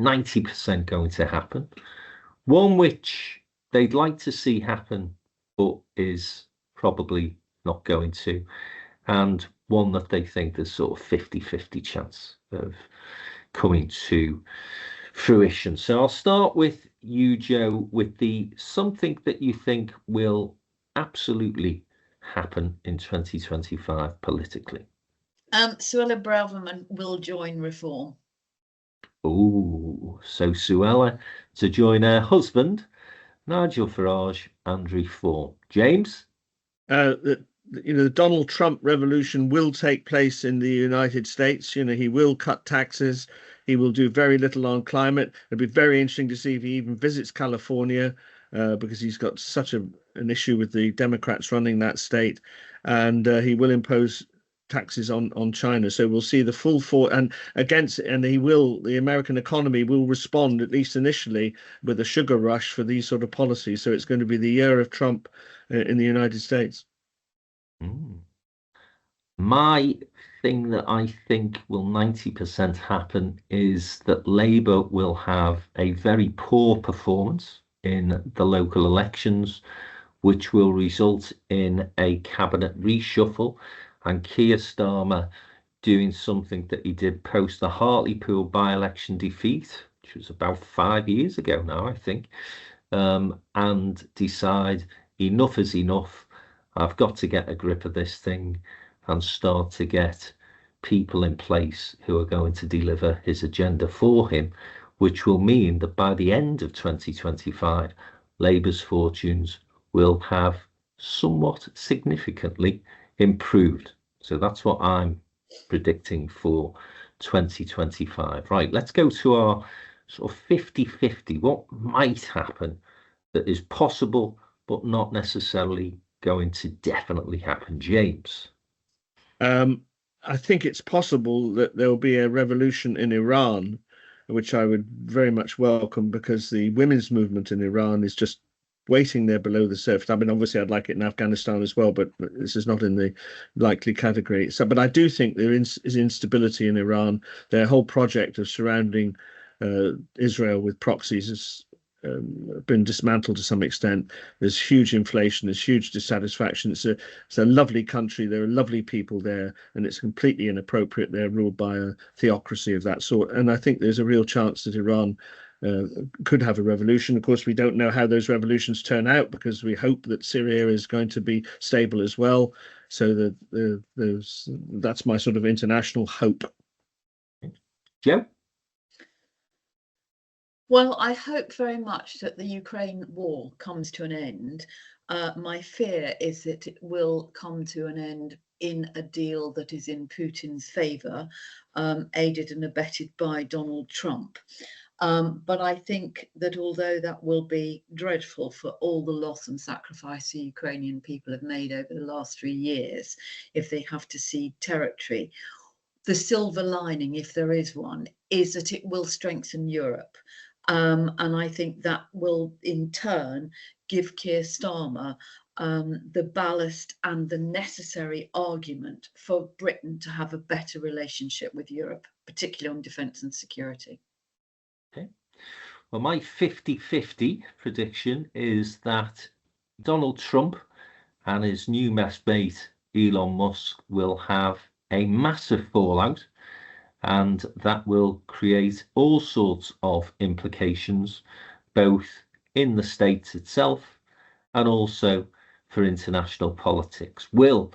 90% going to happen. 1 which they'd like to see happen, but is probably not going to. And 1 that they think there's sort of 50-50 chance of coming to fruition. So I'll start with you, Jo, with the something that you think will absolutely happen in 2025 politically. Suella Braverman will join Reform. Oh, so Suella to join her husband, Nigel Farage, and Reform. James? The Donald Trump revolution will take place in the United States. He will cut taxes. He will do very little on climate. It'll be very interesting to see if he even visits California, because he's got such an issue with the Democrats running that state. And he will impose taxes on China. So we'll see the full the American economy will respond, at least initially, with a sugar rush for these sort of policies. So it's going to be the year of Trump in the United States. My thing that I think will 90% happen is that Labour will have a very poor performance in the local elections, which will result in a cabinet reshuffle, and Keir Starmer doing something that he did post the Hartlepool by-election defeat, which was about 5 years ago now, I think, and decide enough is enough. I've got to get a grip of this thing and start to get people in place who are going to deliver his agenda for him, which will mean that by the end of 2025, Labour's fortunes will have somewhat significantly improved. So that's what I'm predicting for 2025. Right, let's go to our sort of 50-50. What might happen that is possible, but not necessarily going to definitely happen? James? I think it's possible that there will be a revolution in Iran, which I would very much welcome, because the women's movement in Iran is just waiting there below the surface. I mean, obviously, I'd like it in Afghanistan as well, but this is not in the likely category. So, but I do think there is instability in Iran. Their whole project of surrounding Israel with proxies has been dismantled to some extent. There's huge inflation, there's huge dissatisfaction. It's a lovely country, there are lovely people there, and it's completely inappropriate they're ruled by a theocracy of that sort. And I think there's a real chance that Iran could have a revolution. Of course, we don't know how those revolutions turn out, because we hope that Syria is going to be stable as well. So that that's my sort of international hope. Jo? Well, I hope very much that the Ukraine war comes to an end. My fear is that it will come to an end in a deal that is in Putin's favour, aided and abetted by Donald Trump. But I think that although that will be dreadful for all the loss and sacrifice the Ukrainian people have made over the last 3 years, if they have to cede territory, the silver lining, if there is one, is that it will strengthen Europe. And I think that will in turn give Keir Starmer the ballast and the necessary argument for Britain to have a better relationship with Europe, particularly on defence and security. Okay. Well, my 50-50 prediction is that Donald Trump and his new messmate Elon Musk will have a massive fallout, and that will create all sorts of implications, both in the States itself and also for international politics. Will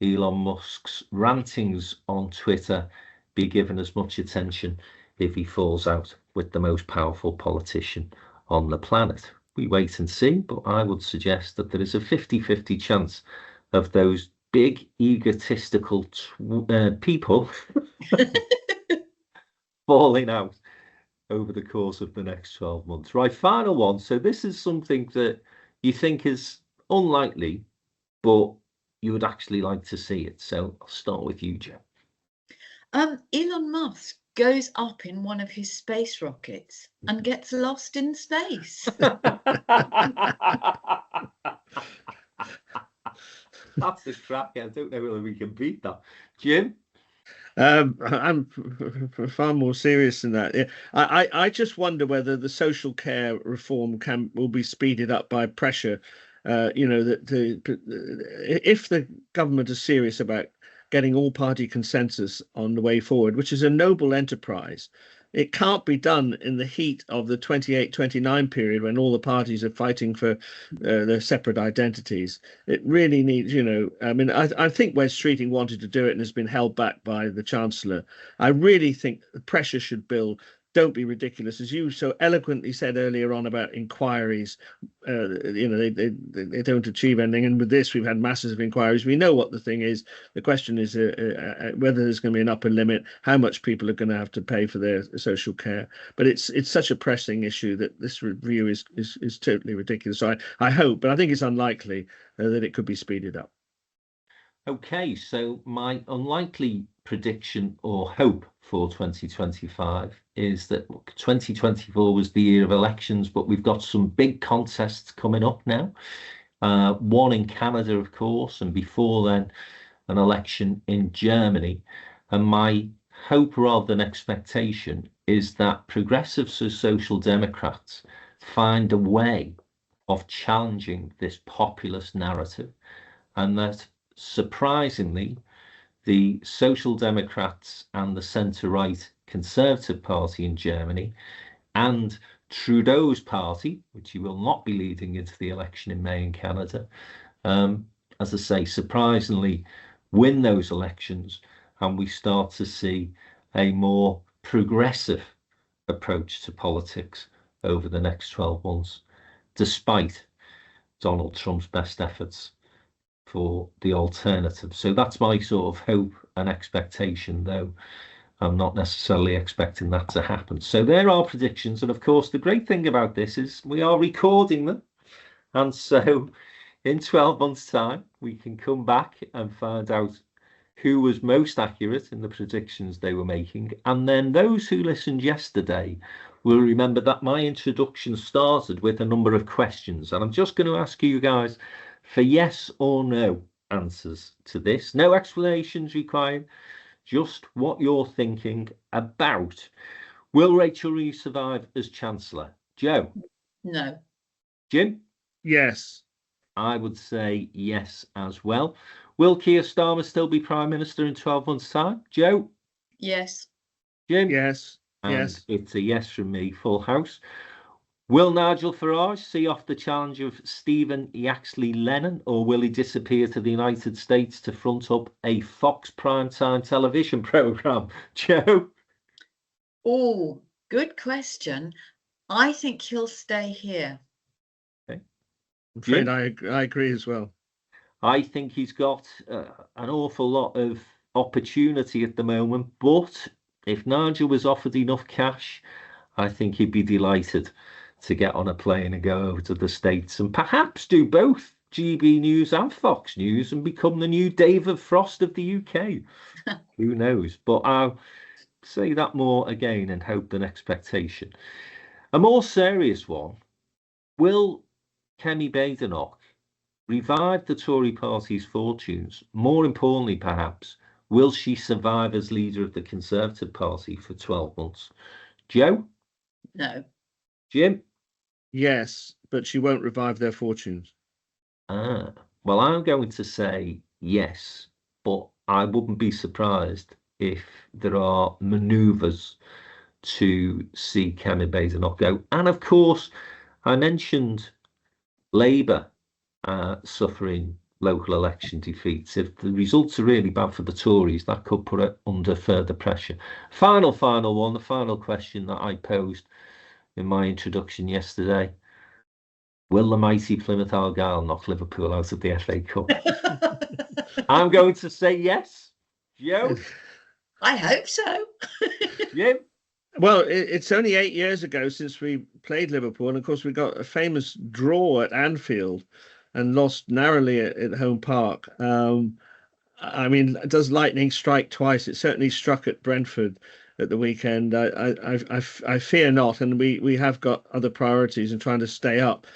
Elon Musk's rantings on Twitter be given as much attention if he falls out with the most powerful politician on the planet? We wait and see, but I would suggest that there is a 50-50 chance of those big egotistical people falling out over the course of the next 12 months. Right, final one. So this is something that you think is unlikely, but you would actually like to see it. So I'll start with you, Jo. Elon Musk goes up in one of his space rockets and gets lost in space. That's a crack. I don't know whether we can beat that. Jim? I'm far more serious than that. Yeah. I just wonder whether the social care reform will be speeded up by pressure. If the government is serious about getting all party consensus on the way forward, which is a noble enterprise, it can't be done in the heat of the 28-29 period when all the parties are fighting for their separate identities. It really needs, I mean, I think Wes Streeting wanted to do it and has been held back by the Chancellor. I really think the pressure should build. Don't be ridiculous. As you so eloquently said earlier on about inquiries, they don't achieve anything. And with this, we've had masses of inquiries. We know what the thing is. The question is whether there's going to be an upper limit, how much people are going to have to pay for their social care. But it's such a pressing issue that this review is totally ridiculous. So I hope, but I think it's unlikely that it could be speeded up. Okay, so my unlikely prediction or hope for 2025 is that 2024 was the year of elections, but we've got some big contests coming up now. One in Canada, of course, and before then, an election in Germany. And my hope rather than expectation is that progressives or social democrats find a way of challenging this populist narrative, and that surprisingly, the Social Democrats and the centre-right Conservative Party in Germany and Trudeau's party, which he will not be leading into the election in May in Canada, as I say, surprisingly win those elections, and we start to see a more progressive approach to politics over the next 12 months, despite Donald Trump's best efforts for the alternative. So that's my sort of hope and expectation, though I'm not necessarily expecting that to happen. So there are predictions. And of course, the great thing about this is we are recording them. And so in 12 months' time, we can come back and find out who was most accurate in the predictions they were making. And then those who listened yesterday will remember that my introduction started with a number of questions. And I'm just going to ask you guys for yes or no answers to this. No explanations required, just what you're thinking about. Will Rachel Reeves survive as Chancellor? Jo? No. Jim? Yes. I would say yes as well. Will Keir Starmer still be Prime Minister in 12 months' time? Jo? Yes. Jim? Yes. And Yes. it's a yes from me, full house. Will Nigel Farage see off the challenge of Stephen Yaxley Lennon, or will he disappear to the United States to front up a Fox primetime television programme? Jo? Oh, good question. I think he'll stay here. Okay. I'm afraid Jim? I agree as well. I think he's got an awful lot of opportunity at the moment, but if Nigel was offered enough cash, I think he'd be delighted to get on a plane and go over to the States and perhaps do both GB News and Fox News and become the new David Frost of the UK. Who knows? But I'll say that more again in hope than expectation. A more serious one, will Kemi Badenoch revive the Tory Party's fortunes? More importantly, perhaps, will she survive as leader of the Conservative Party for 12 months? Jo? No. Jim? Yes, but she won't revive their fortunes. Well, I'm going to say yes, but I wouldn't be surprised if there are manoeuvres to see Kemi Badenoch go. And of course, I mentioned Labour suffering local election defeats. If the results are really bad for the Tories, that could put it under further pressure. Final one, the final question that I posed in my introduction yesterday. Will the mighty Plymouth Argyle knock Liverpool out of the FA Cup? I'm going to say yes. Jo? I hope so. Jim? Well, it's only 8 years ago since we played Liverpool, and of course we got a famous draw at Anfield and lost narrowly at Home Park. I mean, does lightning strike twice? It certainly struck at Brentford at the weekend. I fear not, and we have got other priorities in trying to stay up.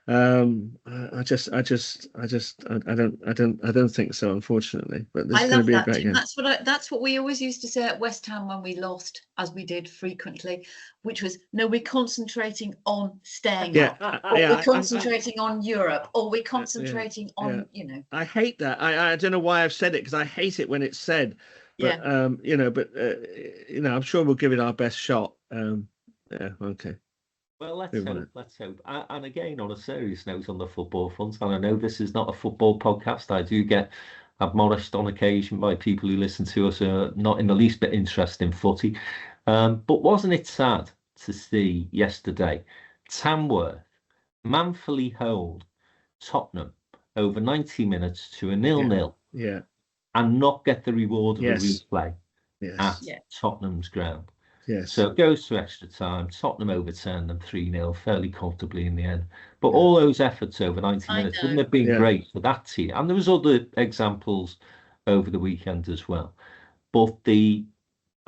I don't think so, unfortunately. But this I is going to love be a that, great Jim. game. That's what we always used to say at West Ham when we lost, as we did frequently, which was, no, we're concentrating on staying up, or we're concentrating on Europe, or we're concentrating on, you know. I hate that. I don't know why I've said it, because I hate it when it's said. But I'm sure we'll give it our best shot. Okay. Well, let's hope. And again, on a serious note on the football front, and I know this is not a football podcast, I do get admonished on occasion by people who listen to us who are not in the least bit interested in footy. But wasn't it sad to see yesterday Tamworth manfully hold Tottenham over 90 minutes to a 0-0 and not get the reward of a replay at Tottenham's ground? Yes. So it goes to extra time. Tottenham overturned them 3-0 fairly comfortably in the end. But all those efforts over 90 minutes wouldn't have been great for that team. And there was other examples over the weekend as well. But the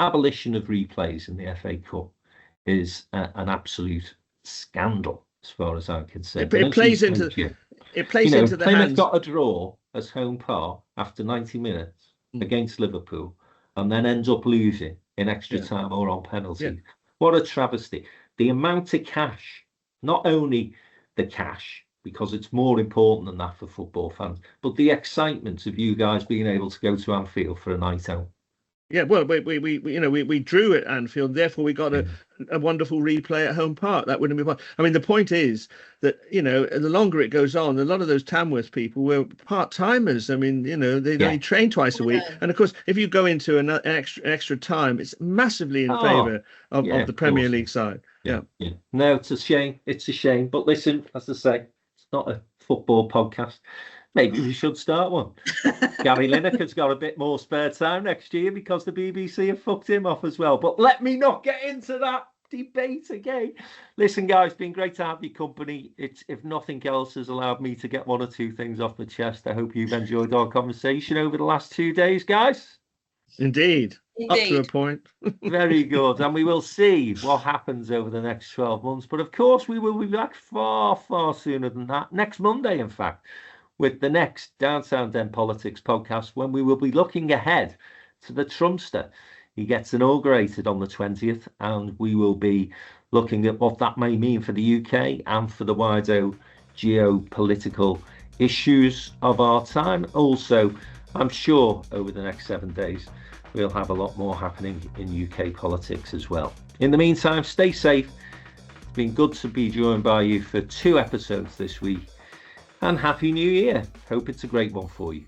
abolition of replays in the FA Cup is an absolute scandal, as far as I'm concerned. It plays into the Plymouth hands. got a draw as Home Park after 90 minutes against Liverpool, and then ends up losing in extra time or on penalty. What a travesty. The amount of cash, not only the cash, because it's more important than that for football fans, but the excitement of you guys being able to go to Anfield for a night out. Yeah, well, we drew at Anfield, therefore we got a wonderful replay at Home Park. That wouldn't be fun. I mean, the point is that, the longer it goes on, a lot of those Tamworth people were part-timers. I mean, they only train twice a week. And of course, if you go into an extra time, it's massively in favour of the Premier League side. Yeah. No, it's a shame. It's a shame. But listen, as I say, it's not a football podcast. Maybe we should start one. Gary Lineker's got a bit more spare time next year because the BBC have fucked him off as well. But let me not get into that debate again. Listen, guys, it's been great to have your company. It's, if nothing else, has allowed me to get one or two things off my chest. I hope you've enjoyed our conversation over the last 2 days, guys. Indeed. Up to a point. Very good. And we will see what happens over the next 12 months. But of course, we will be back far, far sooner than that. Next Monday, in fact, with the next Downtown Den Politics podcast, when we will be looking ahead to the Trumpster. He gets inaugurated on the 20th, and we will be looking at what that may mean for the UK and for the wider geopolitical issues of our time. Also, I'm sure over the next 7 days, we'll have a lot more happening in UK politics as well. In the meantime, stay safe. It's been good to be joined by you for 2 episodes this week. And Happy New Year. Hope it's a great one for you.